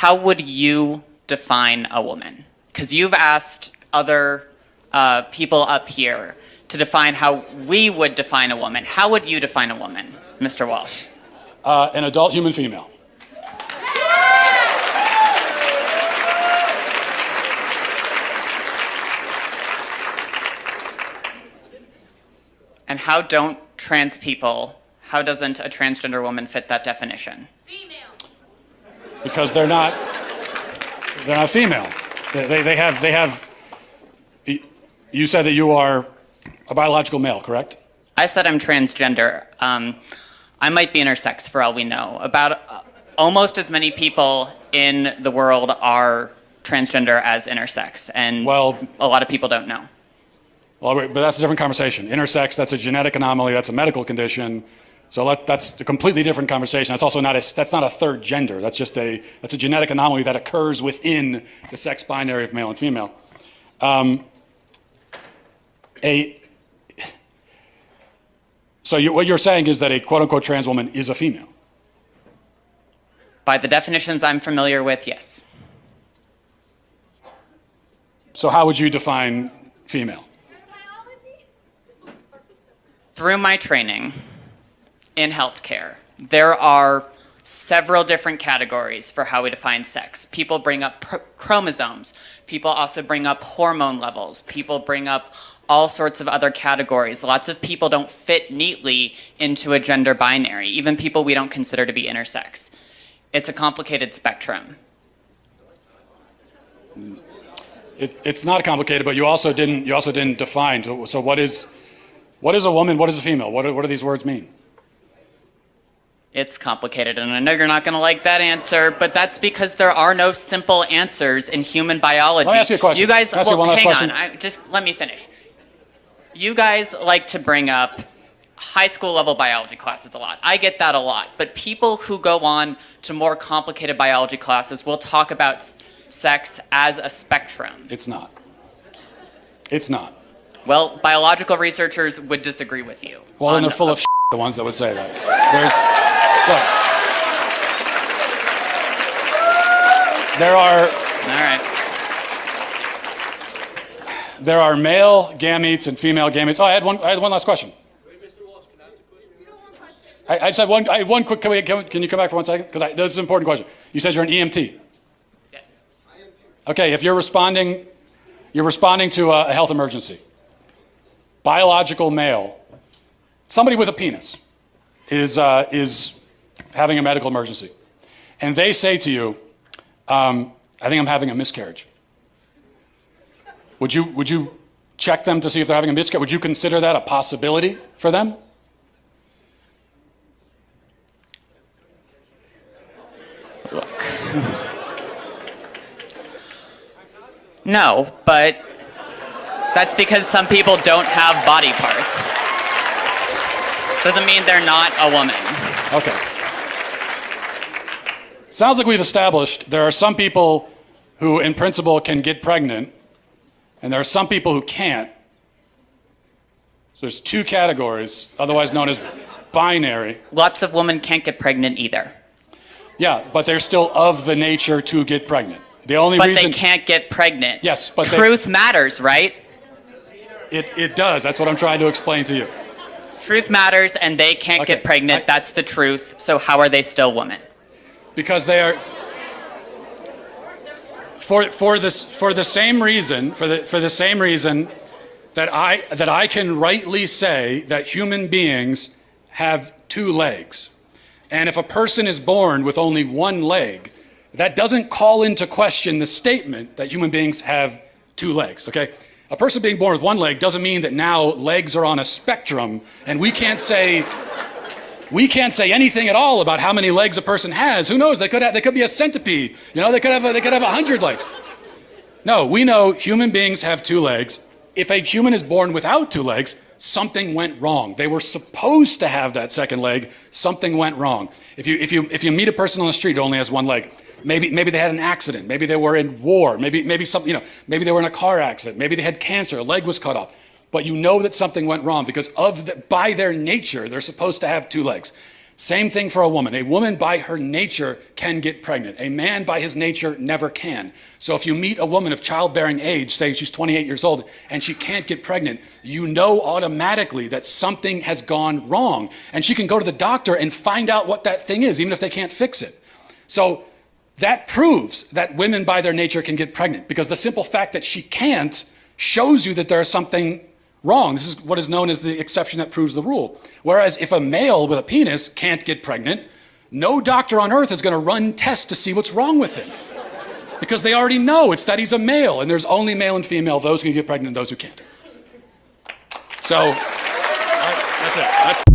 how would you define a woman? Because you've asked other people up here to define how we would define a woman. How would you define a woman, Mr. Walsh? An adult human female. And how don't trans people, how doesn't a transgender woman fit that definition? Female. Because they're not female. They have, you said that you are a biological male, correct? I said I'm transgender. I might be intersex for all we know. About almost as many people in the world are transgender as intersex, and well, a lot of people don't know. Well, but that's a different conversation. Intersex, that's a genetic anomaly, that's a medical condition. So that's a completely different conversation. That's also not a third gender. That's a genetic anomaly that occurs within the sex binary of male and female. What you're saying is that a quote-unquote trans woman is a female? By the definitions I'm familiar with, yes. So how would you define female? Through my training in healthcare, there are several different categories for how we define sex. People bring up chromosomes. People also bring up hormone levels. People bring up all sorts of other categories. Lots of people don't fit neatly into a gender binary, even people we don't consider to be intersex. It's a complicated spectrum. It's not complicated, but you also didn't define. So what is a woman? What is a female? What do these words mean? It's complicated, and I know you're not going to like that answer, but that's because there are no simple answers in human biology. Let me ask you a question. You guys, Can I ask you one last question? Hang on, just let me finish. You guys like to bring up high school level biology classes a lot. I get that a lot, but people who go on to more complicated biology classes will talk about sex as a spectrum. It's not. It's not. Well, biological researchers would disagree with you. Well, then they're full of shit, the ones that would say that. There are male gametes and female gametes. Oh, I had one last question. Mr. Walsh, can I ask a question? I just had one. I had one quick. Can you come back for 1 second? Because this is an important question. You said you're an EMT. Yes. Okay. If you're responding to a health emergency. Biological male, somebody with a penis, is having a medical emergency, and they say to you, "I think I'm having a miscarriage." Would you check them to see if they're having a miscarriage? Would you consider that a possibility for them? Look. No, but that's because some people don't have body parts. Doesn't mean they're not a woman. Okay. Sounds like we've established there are some people who, in principle, can get pregnant, and there are some people who can't. So there's two categories, otherwise known as binary. Lots of women can't get pregnant either. Yeah, but they're still of the nature to get pregnant. The only but reason they can't get pregnant. Yes, but truth matters, right? It does. That's what I'm trying to explain to you. Truth matters, and they can't get pregnant. That's the truth. So how are they still women? Because they are for the same reason that I can rightly say that human beings have two legs. And if a person is born with only one leg, that doesn't call into question the statement that human beings have two legs, okay? A person being born with one leg doesn't mean that now legs are on a spectrum and we can't say anything at all about how many legs a person has. Who knows? They could be a centipede. You know, they could have 100 legs. No, we know human beings have two legs. If a human is born without two legs, something went wrong. They were supposed to have that second leg. Something went wrong. If you meet a person on the street who only has one leg, maybe they had an accident. Maybe they were in war. Maybe they were in a car accident. Maybe they had cancer. A leg was cut off. But you know that something went wrong because by their nature, they're supposed to have two legs. Same thing for a woman. A woman by her nature can get pregnant. A man by his nature never can. So if you meet a woman of childbearing age, say she's 28 years old, and she can't get pregnant, you know automatically that something has gone wrong. And she can go to the doctor and find out what that thing is, even if they can't fix it. So that proves that women by their nature can get pregnant, because the simple fact that she can't shows you that there's something wrong. This is what is known as the exception that proves the rule. Whereas if a male with a penis can't get pregnant, no doctor on earth is going to run tests to see what's wrong with him. Because they already know it's that he's a male, and there's only male and female, those who can get pregnant and those who can't. So, that's it.